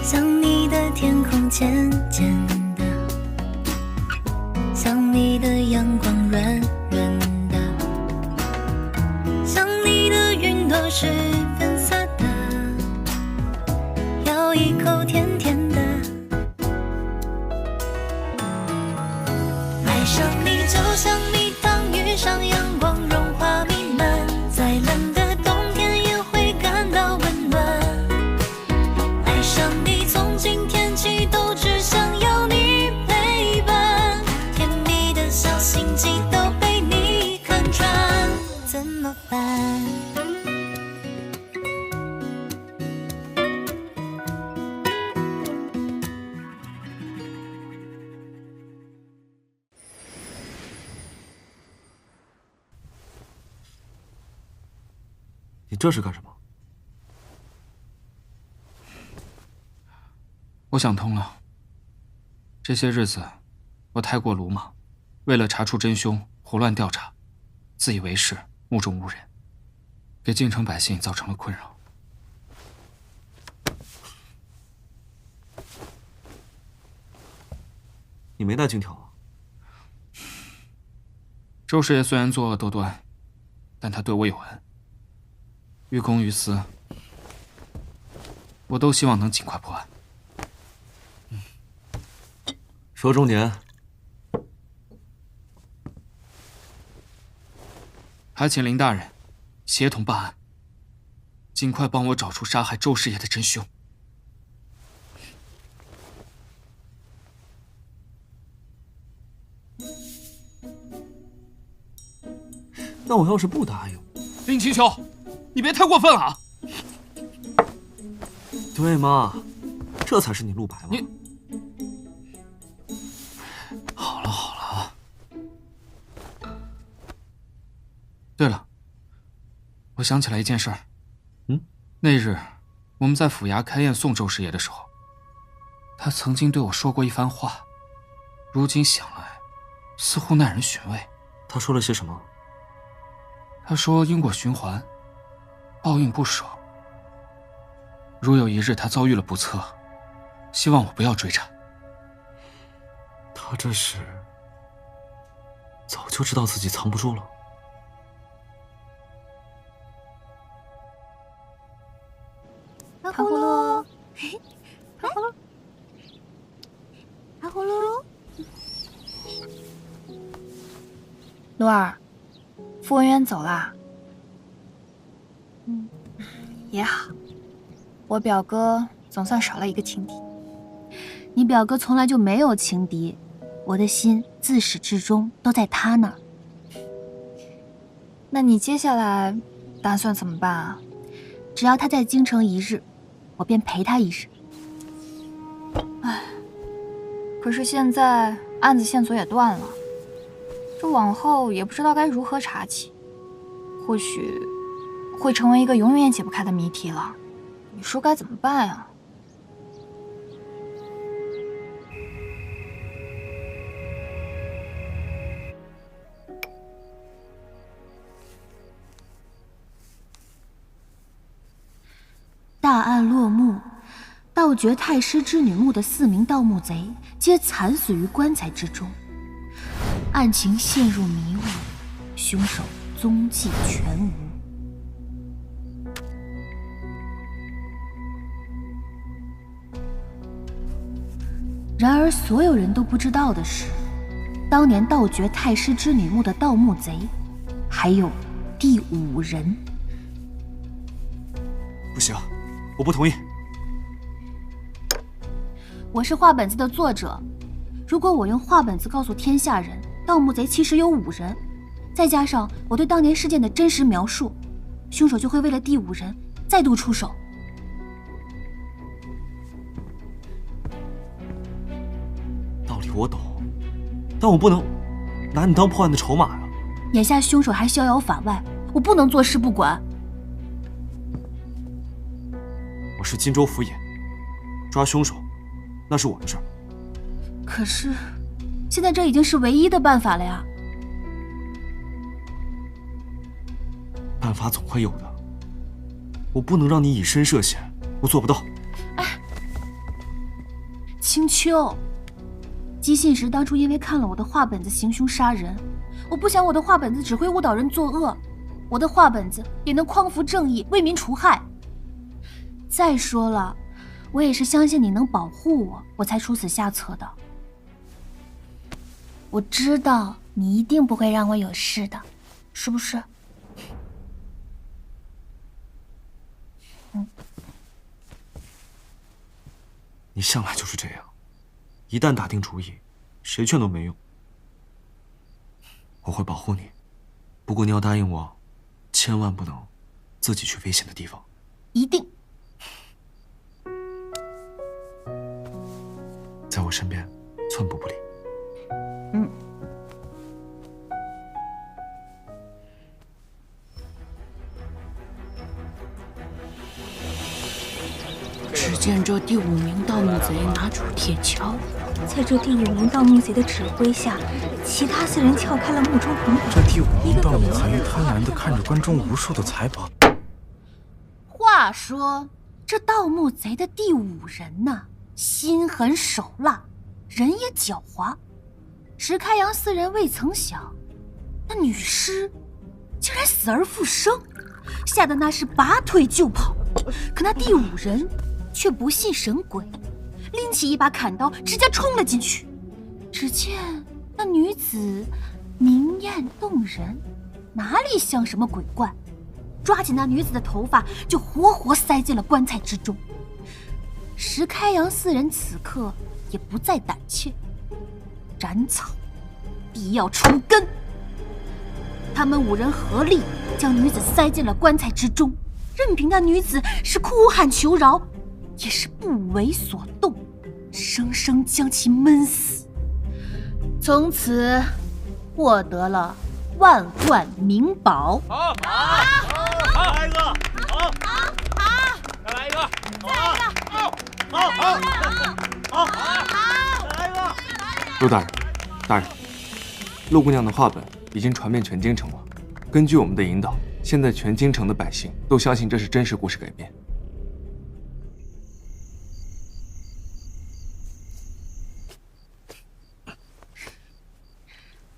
像你的天空渐渐的，像你的阳光软软的，像你的云朵是粉色的，咬一口甜甜的。爱上你就像蜜糖遇上阳光，融化弥漫，再冷的冬天也会感到温暖。爱上你从今天起都只想要你陪伴，甜蜜的小心机都被你看穿，怎么办？你这是干什么？我想通了，这些日子我太过鲁莽，为了查出真凶胡乱调查，自以为是，目中无人，给京城百姓造成了困扰。你没带金条啊？周师爷虽然作恶多端，但他对我有恩，于公于私，我都希望能尽快破案。说重点。还请林大人协同办案，尽快帮我找出杀害周师爷的真凶。那我要是不答应？林清秋，你别太过分了啊！对嘛，这才是你陆白嘛。你好了好了。对了，我想起来一件事儿。那日我们在府衙开宴送周师爷的时候，他曾经对我说过一番话，如今想来，似乎耐人寻味。他说了些什么？他说因果循环，报应不爽。如有一日他遭遇了不测，希望我不要追查。他这是早就知道自己藏不住了。阿葫芦，阿葫芦，阿葫芦。鹿儿，傅文渊走啦。也好，我表哥总算少了一个情敌。你表哥从来就没有情敌，我的心自始至终都在他那儿。那你接下来打算怎么办啊？只要他在京城一日，我便陪他一日。唉，可是现在案子线索也断了，这往后也不知道该如何查起，或许会成为一个永远解不开的谜题了。你说该怎么办啊？大案落幕，盗掘太师之女墓的4名盗墓贼皆惨死于棺材之中，案情陷入迷雾，凶手踪迹全无。然而所有人都不知道的是，当年盗掘太师之女墓的盗墓贼还有第5人。不行，我不同意。我是画本子的作者，如果我用画本子告诉天下人盗墓贼其实有5人，再加上我对当年事件的真实描述，凶手就会为了第5人再度出手。道理我懂，但我不能拿你当破案的筹码呀。眼下凶手还逍遥法外，我不能坐视不管。我是荆州府尹，抓凶手那是我的事儿。可是现在这已经是唯一的办法了呀。办法总会有的，我不能让你以身涉险，我做不到。青丘，姬信时当初因为看了我的画本子行凶杀人，我不想我的画本子只会误导人作恶，我的画本子也能匡扶正义，为民除害。再说了，我也是相信你能保护我，我才出此下策的。我知道你一定不会让我有事的，是不是？你向来就是这样，一旦打定主意，谁劝都没用。我会保护你，不过你要答应我，千万不能自己去危险的地方。一定。在我身边，寸步不离。只见这第5名盗墓贼拿出铁锹，在这第5名盗墓贼的指挥下，其他4人撬开了墓中红这第5名盗墓贼贪婪地看着关中无数的财宝。话说，这盗墓贼的第5人呢，心狠手辣，人也狡猾。石开阳4人未曾想，那女尸竟然死而复生，吓得那是拔腿就跑。可那第5人却不信神鬼，拎起一把砍刀，直接冲了进去。只见那女子明艳动人，哪里像什么鬼怪？抓起那女子的头发，就活活塞进了棺材之中。石开阳4人此刻也不再胆怯，斩草必要除根。他们5人合力将女子塞进了棺材之中，任凭那女子是哭喊求饶，也是不为所动，生生将其闷死。从此获得了万贯名宝。好，来一个，好，再来一个，好，再来一个。陆大人，大人，陆姑娘的画本已经传遍全京城了。根据我们的引导，现在全京城的百姓都相信这是真实故事改编。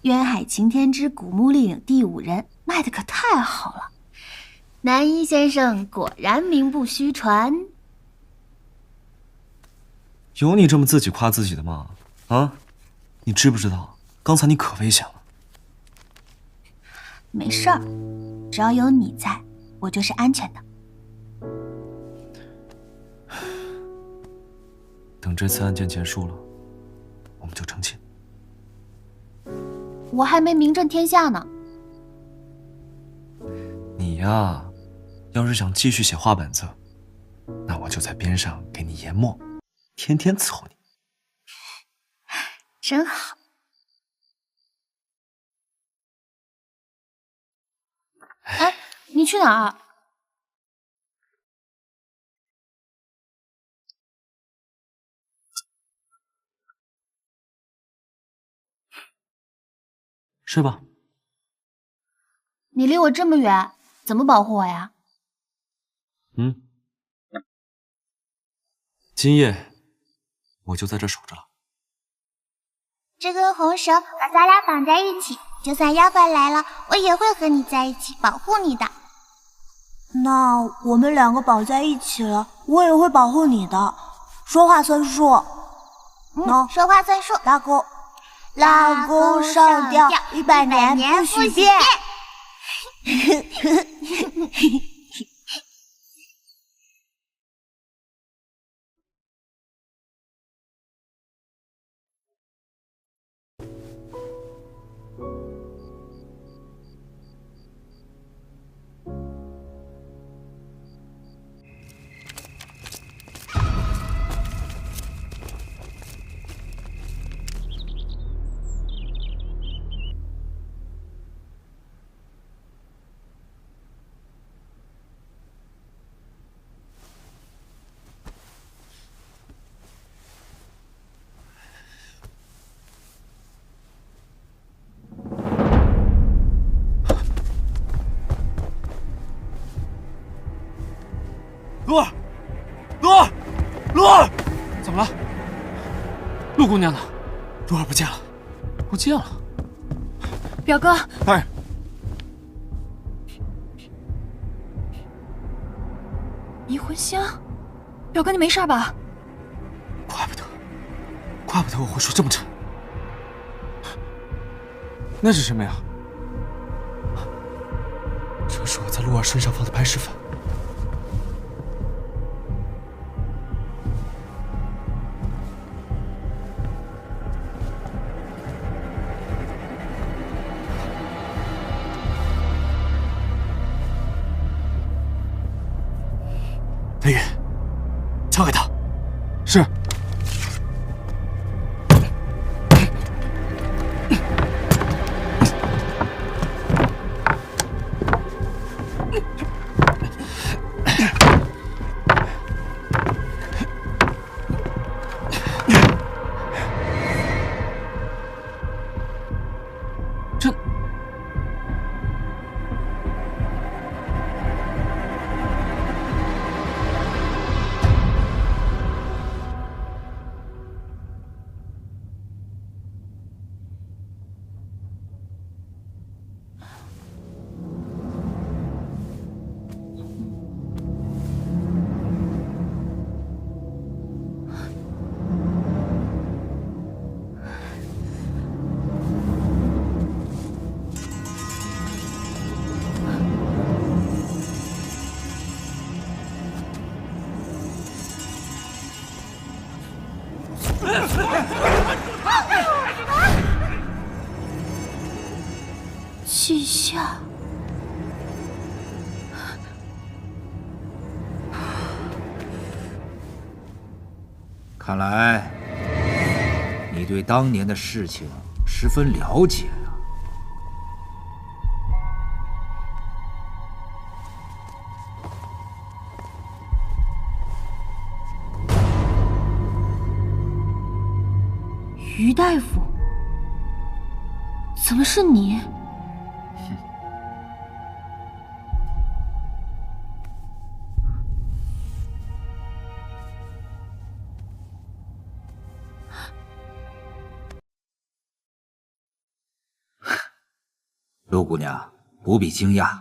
渊海擎天之古墓丽影第5人卖的可太好了，南一先生果然名不虚传。有你这么自己夸自己的吗？啊，你知不知道刚才你可危险了？没事儿，只要有你在，我就是安全的。等这次案件结束了，我们就成亲。我还没名震天下呢。你呀，要是想继续写画本子，那我就在边上给你研墨，天天伺候你。真好。哎，你去哪儿？睡吧。你离我这么远，怎么保护我呀？今夜我就在这守着了。这根红绳把咱俩绑在一起，就算妖怪来了，我也会和你在一起保护你的。那我们2个绑在一起了，我也会保护你的。说话算数。说话算数。拉弓上吊，100年不许变。鹿儿，鹿儿，怎么了？陆姑娘呢？蓉儿不见了，不见了。表哥，大人，迷魂香，表哥你没事吧？怪不得我会说这么沉。那是什么呀？这是我在陆儿身上放的白石粉。雷雨，交给他。是。季夏，看来你对当年的事情十分了解啊。于大夫，怎么是你？陆姑娘不必惊讶，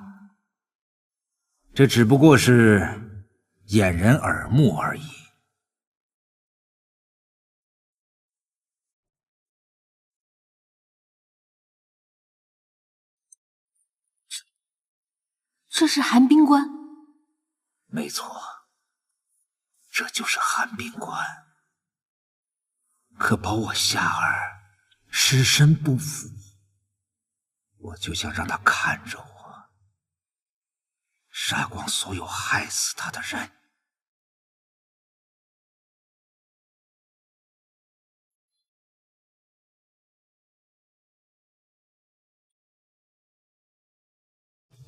这只不过是掩人耳目而已。这是寒冰关。没错，这就是寒冰关。可保我夏儿尸身不腐，我就想让他看着我，杀光所有害死他的人。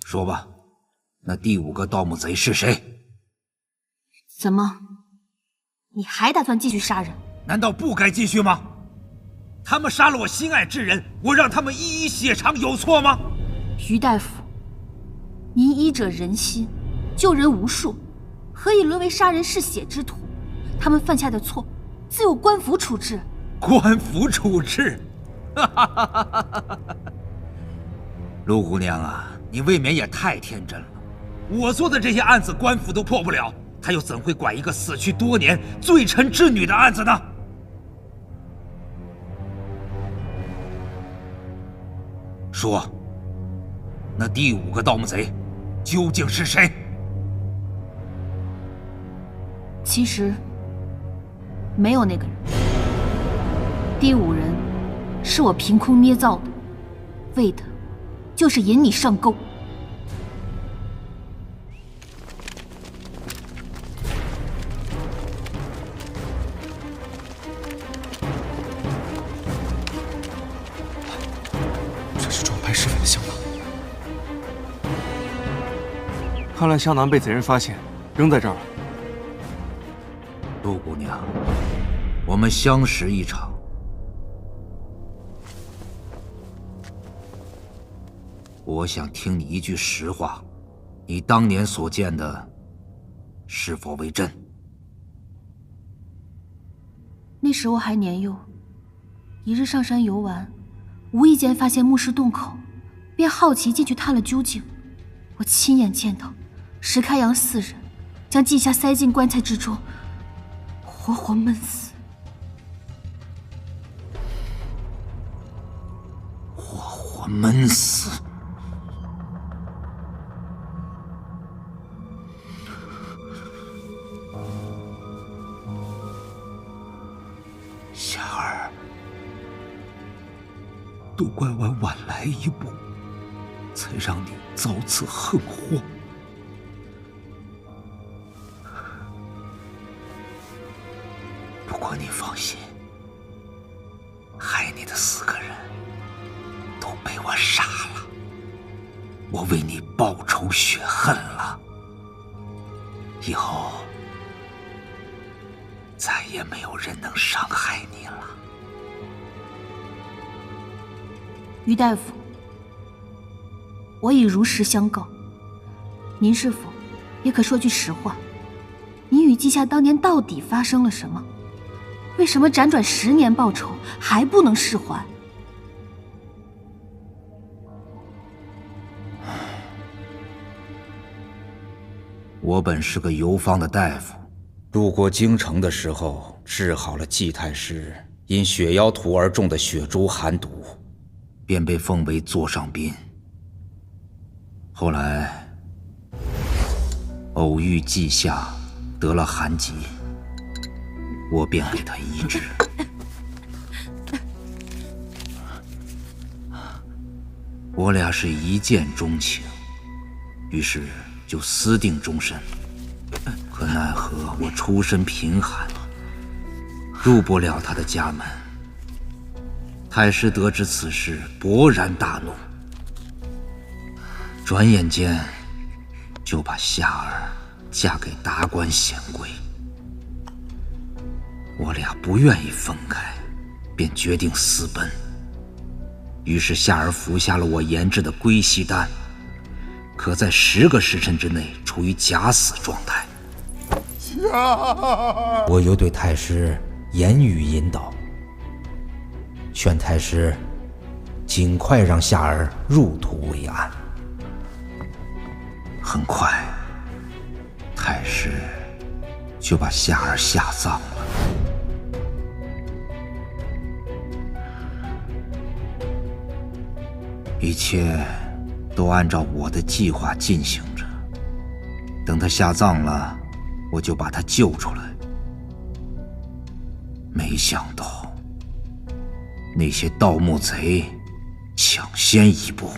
说吧，那第5个盗墓贼是谁？怎么，你还打算继续杀人？难道不该继续吗？他们杀了我心爱之人，我让他们一一血偿，有错吗？于大夫，您医者仁心，救人无数，何以沦为杀人嗜血之徒？他们犯下的错，自有官府处置。官府处置？陆姑娘啊，你未免也太天真了。我做的这些案子，官府都破不了，他又怎会管一个死去多年、罪臣之女的案子呢？说，那第5个盗墓贼究竟是谁？其实，没有那个人。第5人是我凭空捏造的，为的就是引你上钩。这是装白石粉的香囊。看来香囊被贼人发现，扔在这儿了。陆姑娘，我们相识一场。我想听你一句实话，你当年所见的是否为真？那那时我还年幼，一日上山游玩，无意间发现墓室洞口，便好奇进去探了究竟。我亲眼见到石开阳4人将季夏塞进棺材之中，活活闷死。活活闷死！夏儿，都怪我晚来一步，才让你遭此横祸。不过你放心，害你的4个人都被我杀了，我为你报仇雪恨了。以后再也没有人能伤害你了。于大夫，我已如实相告，您是否也可说句实话？你与季夏当年到底发生了什么？为什么辗转10年报仇还不能释怀？我本是个游方的大夫，路过京城的时候，治好了季太师因血妖毒而中的血珠寒毒，便被封为座上宾。后来偶遇季夏得了寒疾，我便给他医治。我俩是一见钟情，于是就私定终身。可奈何我出身贫寒，入不了他的家门。太师得知此事，勃然大怒，转眼间就把夏儿嫁给达官显贵。我俩不愿意分开，便决定私奔。于是夏儿服下了我研制的归西丹，可在10个时辰之内处于假死状态。我又对太师言语引导，劝太师尽快让夏儿入土为安。很快，太师就把夏儿下葬了。一切都按照我的计划进行着。等他下葬了，我就把他救出来。没想到，那些盗墓贼抢先一步。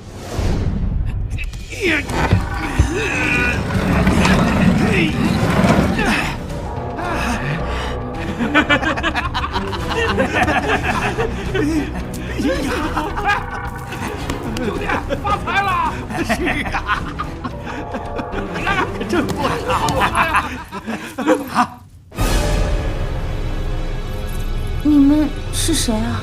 兄弟，发财了！是啊，你看看，可真不少啊！你们是谁啊？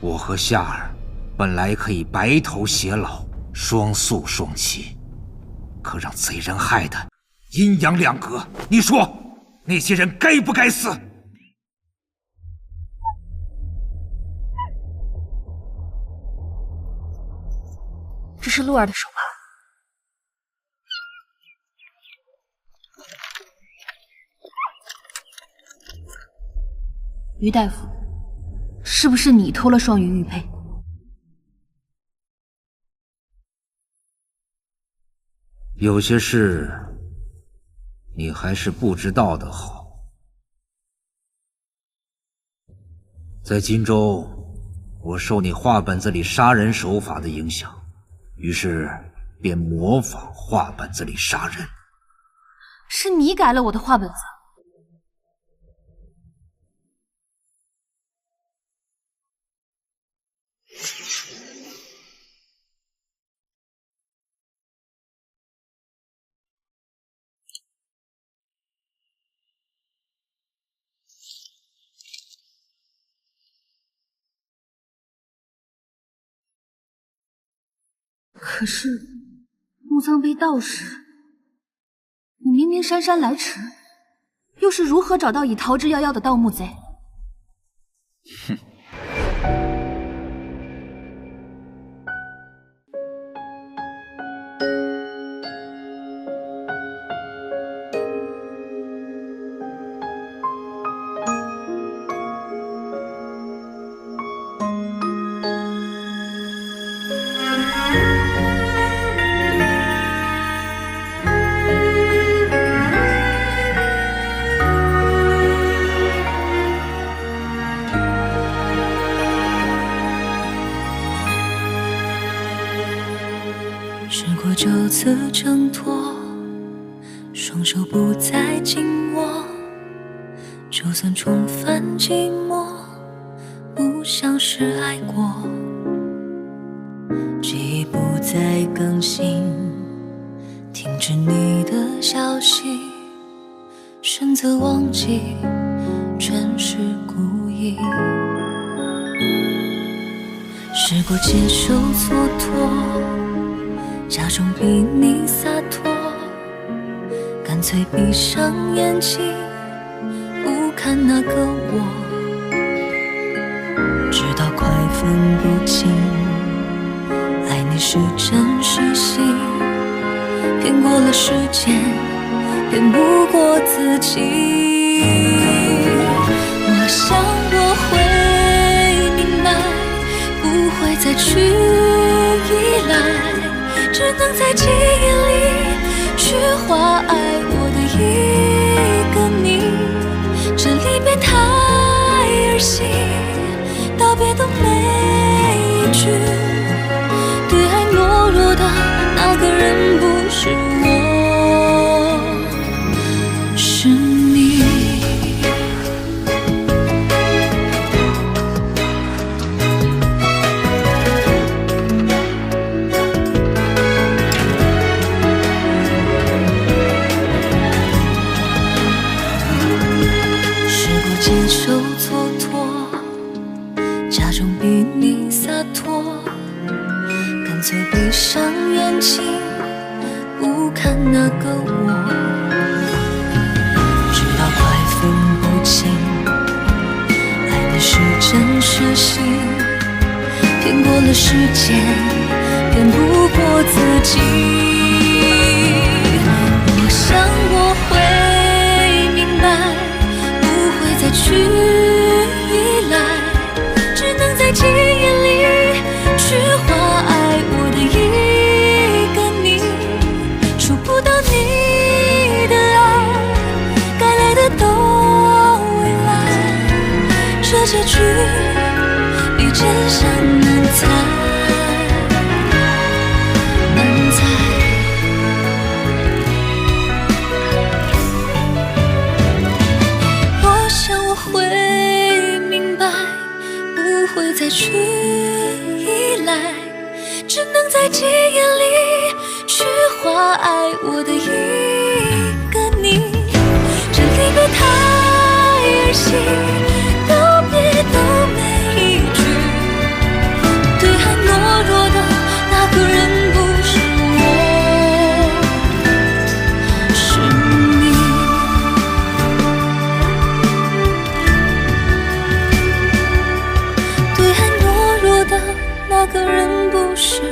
我和夏儿本来可以白头偕老，双宿双栖，可让贼人害得阴阳两隔。你说，那些人该不该死？这是鹿儿的手帕。于大夫，是不是你偷了双鱼玉佩？有些事你还是不知道的好。在荆州，我受你画本子里杀人手法的影响，于是便模仿画本子里杀人。是你改了我的画本子。可是墓葬被盗时，你明明姗姗来迟，又是如何找到已逃之夭夭的盗墓贼？哼。试过9次挣脱，双手不再紧握，就算重返寂寞，不像是爱过。记忆不再更新，停止你的消息，选择忘记，全是故意。试过接受蹉跎，假装比你洒脱，干脆闭上眼睛，不看那个我，直到快分不清，爱你是真是戏，骗过了时间，骗不过自己。我想我会明白，不会再去依赖，只能在记忆里去画爱我的一个你。这离别太儿戏，道别的每一句，对爱懦弱的那个人不是我，是你。接受蹉跎，假装比你洒脱，干脆闭上眼睛，不看那个我，直到快分不清，爱你是真是戏，骗过了时间，骗不过自己。我想我会明白，再去依赖，只能在记忆里去画爱我的一个你。触不到你的爱，该来的都未来，这结局比真相难猜，难猜。会明白，不会再去依赖，只能在记忆里去画爱我的一个你。这离别太儿戏，道别的每一句，对爱懦弱的那个人不是我，是你。那个人不是